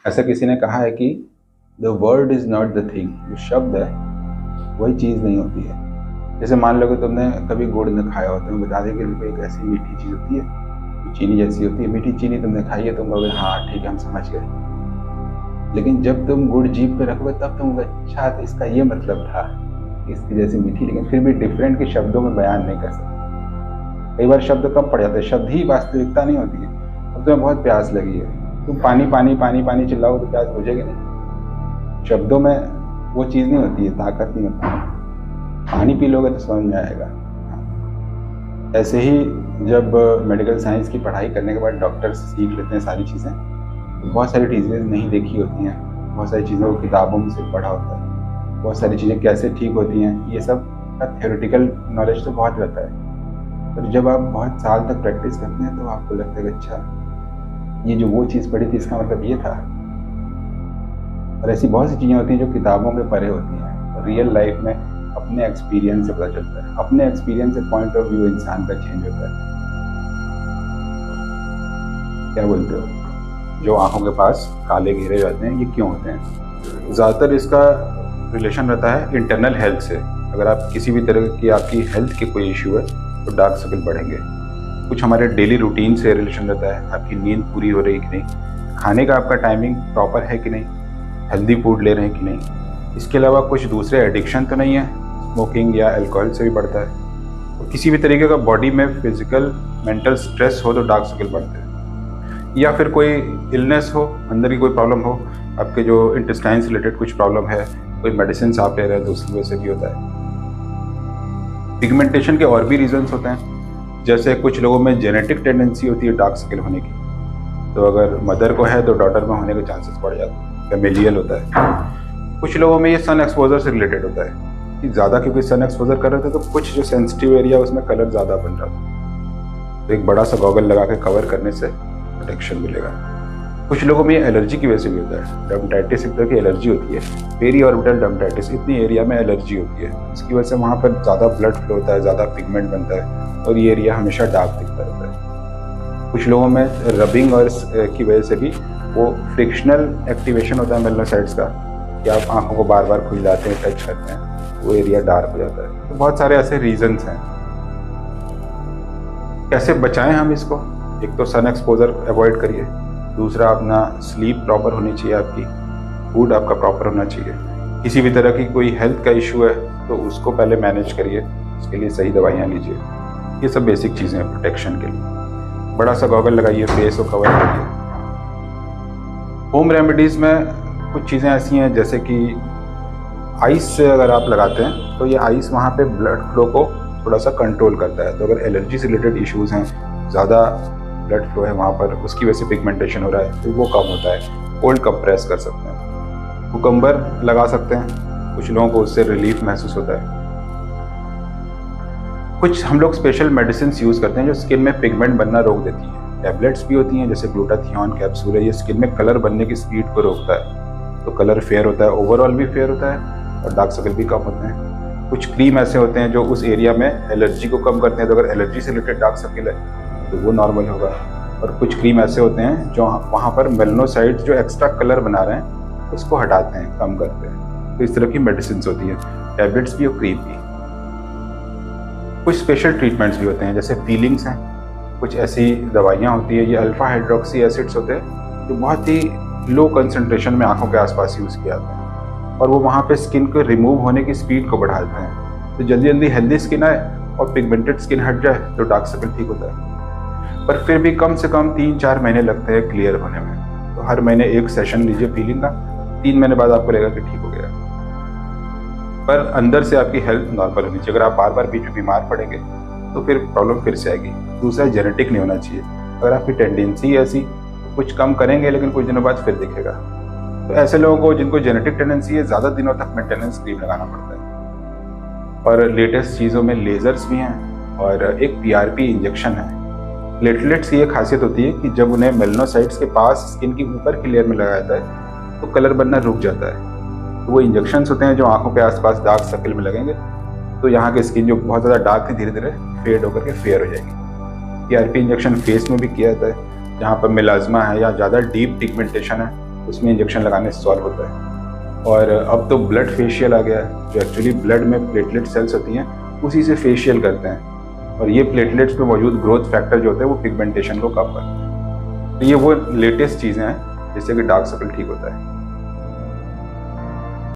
ऐसा किसी ने कहा है कि the word is not the thing, जो शब्द है वही चीज़ नहीं होती है। जैसे मान लो कि तुमने कभी गुड़ न खाया हो, तुम्हें बता दें कि एक ऐसी मीठी चीज़ होती है जो चीनी जैसी होती है, मीठी चीनी तुमने खाई है, तुम कहोगे हाँ ठीक है हम समझ गए। लेकिन जब तुम गुड़ जीभ पे रखोगे तब तुम अच्छा तो इसका ये मतलब था, इसकी जैसी मीठी, लेकिन फिर भी डिफरेंट के शब्दों में बयान नहीं कर सकते। कई बार शब्द कम पड़ जाते हैं, शब्द ही वास्तविकता नहीं होती है। अब तुम्हें बहुत प्यास लगी है, तुम पानी पानी पानी पानी चिल्लाओ तो प्यास बुझेगी नहीं। शब्दों में वो चीज़ नहीं होती है, ताकत नहीं होती है। पानी पी लोगे तो समझ में आएगा। ऐसे ही जब मेडिकल साइंस की पढ़ाई करने के बाद डॉक्टर्स सीख लेते हैं सारी चीज़ें, तो बहुत सारी चीज़ें नहीं देखी होती हैं, बहुत सारी चीज़ों को किताबों में से पढ़ा होता है, बहुत सारी चीज़ें कैसे ठीक होती हैं, ये सब का थ्योरेटिकल नॉलेज तो बहुत रहता है। पर जब आप बहुत साल तक प्रैक्टिस करते हैं तो आपको लगता है कि अच्छा ये जो वो चीज़ पढ़ी थी इसका मतलब ये था। और ऐसी बहुत सी चीज़ें होती हैं जो किताबों के परे होती हैं और रियल लाइफ में अपने एक्सपीरियंस से पता चलता है। अपने एक्सपीरियंस से पॉइंट ऑफ व्यू इंसान का चेंज होता है। क्या बोलते हो, जो आंखों के पास काले घेरे जाते हैं ये क्यों होते हैं? ज़्यादातर इसका रिलेशन रहता है इंटरनल हेल्थ से। अगर आप किसी भी तरह की आपकी हेल्थ के कोई इशू है तो डार्क सर्कल बढ़ेंगे। कुछ हमारे डेली रूटीन से रिलेशन रहता है, आपकी नींद पूरी हो रही है कि नहीं, खाने का आपका टाइमिंग प्रॉपर है कि नहीं, हेल्दी फूड ले रहे हैं कि नहीं। इसके अलावा कुछ दूसरे एडिक्शन तो नहीं है, स्मोकिंग या अल्कोहल से भी बढ़ता है। तो किसी भी तरीके का बॉडी में फिजिकल मेंटल स्ट्रेस हो तो डार्क सर्कल बढ़ते हैं। या फिर कोई इलनेस हो, अंदर की कोई प्रॉब्लम हो, आपके जो इंटेस्टाइन से रिलेटेड कुछ प्रॉब्लम है, कोई मेडिसिन आप ले रहे हैं तो उसकी वजह से भी होता है। पिगमेंटेशन के और भी रीजंस होते हैं, जैसे कुछ लोगों में जेनेटिक टेंडेंसी होती है डार्क सर्कल होने की, तो अगर मदर को है तो डॉटर में होने के चांसेस बढ़ जाते हैं, फैमिलियल होता है। कुछ लोगों में ये सन एक्सपोजर से रिलेटेड होता है कि ज़्यादा क्योंकि सन एक्सपोजर कर रहे थे तो कुछ जो सेंसिटिव एरिया उसमें कलर ज़्यादा बन रहा था, तो एक बड़ा सा गॉगल लगा के कवर करने से प्रोटेक्शन मिलेगा। कुछ लोगों में ये एलर्जी की वजह से भी होता है, डर्मेटाइटिस एक तरह की एलर्जी होती है, पेरी ऑर्बिटल डर्मेटाइटिस, इतनी एरिया में एलर्जी होती है, इसकी वजह से वहाँ पर ज़्यादा ब्लड फ्लो होता है, ज़्यादा पिगमेंट बनता है और ये एरिया हमेशा डार्क दिखता रहता है। कुछ लोगों में रबिंग और की वजह से भी वो फ्रिक्शनल एक्टिवेशन होता है मेलनोसाइट्स का, कि आप आंखों को बार बार खुजलाते हैं, टच करते हैं, वो एरिया डार्क हो जाता है। तो बहुत सारे ऐसे रीजंस हैं। कैसे बचाएं हम इसको? एक तो सन एक्सपोजर अवॉइड करिए, दूसरा अपना स्लीप प्रॉपर होनी चाहिए, आपकी फूड आपका प्रॉपर होना चाहिए। किसी भी तरह की कोई हेल्थ का इशू है तो उसको पहले मैनेज करिए, उसके लिए सही दवाइयाँ लीजिए। ये सब बेसिक चीज़ें हैं प्रोटेक्शन के लिए। बड़ा सा गॉगल लगाइए, फेस को कवर करिए। होम रेमेडीज़ में कुछ चीज़ें ऐसी हैं जैसे कि आइस से अगर आप लगाते हैं तो ये आइस वहाँ पे ब्लड फ्लो को थोड़ा सा कंट्रोल करता है। तो अगर एलर्जी से रिलेटेड इश्यूज़ हैं, ज़्यादा ब्लड फ्लो है वहाँ पर, उसकी वजह से पिगमेंटेशन हो रहा है, तो वो कम होता है। कोल्ड कंप्रेस कर सकते हैं, कुकम्बर लगा सकते हैं, कुछ लोगों को उससे रिलीफ महसूस होता है। कुछ हम लोग स्पेशल मेडिसिन यूज़ करते हैं जो स्किन में पिगमेंट बनना रोक देती है। टैबलेट्स भी होती हैं जैसे ग्लूटाथियोन कैप्सूल है, ये स्किन में कलर बनने की स्पीड को रोकता है, तो कलर फेयर होता है, ओवरऑल भी फेयर होता है और डार्क सर्कल भी कम होते हैं। कुछ क्रीम ऐसे होते हैं जो उस एरिया में एलर्जी को कम करते हैं, तो अगर एलर्जी से रिलेटेड डार्क सर्कल है तो वो नॉर्मल होगा। और कुछ क्रीम ऐसे होते हैं जो वहाँ पर मेलनोसाइट्स जो एक्स्ट्रा कलर बना रहे हैं उसको हटाते हैं, कम करते हैं। तो इस तरह की मेडिसिन होती है, टैबलेट्स भी और क्रीम भी। कुछ स्पेशल ट्रीटमेंट्स भी होते हैं जैसे पीलिंग्स हैं, कुछ ऐसी दवाइयाँ होती है, ये अल्फा हाइड्रोक्सी एसिड्स होते हैं जो बहुत ही लो कंसनट्रेशन में आंखों के आसपास यूज़ किए जाते हैं और वो वहाँ पे स्किन को रिमूव होने की स्पीड को बढ़ाते हैं, तो जल्दी जल्दी हेल्दी स्किन आए और पिगमेंटेड स्किन हट जाए तो डार्क सर्कल ठीक होता है। पर फिर भी कम से कम 3-4 महीने लगते हैं क्लियर होने में। तो हर महीने एक सेशन लीजिए पीलिंग का, 3 महीने बाद आपको लगेगा कि ठीक हो गया। पर अंदर से आपकी हेल्थ नॉर्मल होनी चाहिए। अगर आप बार बार बीच में बीमार पड़ेंगे तो फिर प्रॉब्लम फिर से आएगी। दूसरा, जेनेटिक नहीं होना चाहिए। अगर आपकी टेंडेंसी ऐसी तो कुछ कम करेंगे लेकिन कुछ दिनों बाद फिर दिखेगा। तो ऐसे लोगों को जिनको जेनेटिक टेंडेंसी है ज़्यादा दिनों तक मेंटेनेंस क्रीम लगाना पड़ता है। और लेटेस्ट चीज़ों में लेज़र्स भी हैं और एक PRP इंजेक्शन है। प्लेटलेट्स की ये खासियत होती है कि जब उन्हें मेलनोसाइट्स के पास स्किन की ऊपर की लेयर में लगाया जाता है तो कलर बनना रुक जाता है। तो वो इंजेक्शंस होते हैं जो आंखों के आसपास डार्क सर्कल में लगेंगे, तो यहाँ की स्किन जो बहुत ज़्यादा डार्क थी धीरे धीरे फेड होकर के फेयर हो जाएगी। PRP इंजेक्शन फेस में भी किया जाता है, जहाँ पर मेलाज्मा है या ज़्यादा डीप पिगमेंटेशन है उसमें इंजेक्शन लगाने से सॉल्व होता है। और अब तो ब्लड फेशियल आ गया है, जो एक्चुअली ब्लड में प्लेटलेट सेल्स होती हैं उसी से फेशियल करते हैं, और ये प्लेटलेट्स पे मौजूद ग्रोथ फैक्टर जो होता है वो पिगमेंटेशन को कम करता है। तो ये वो लेटेस्ट चीज़ें हैं जिससे कि डार्क सर्कल ठीक होता है।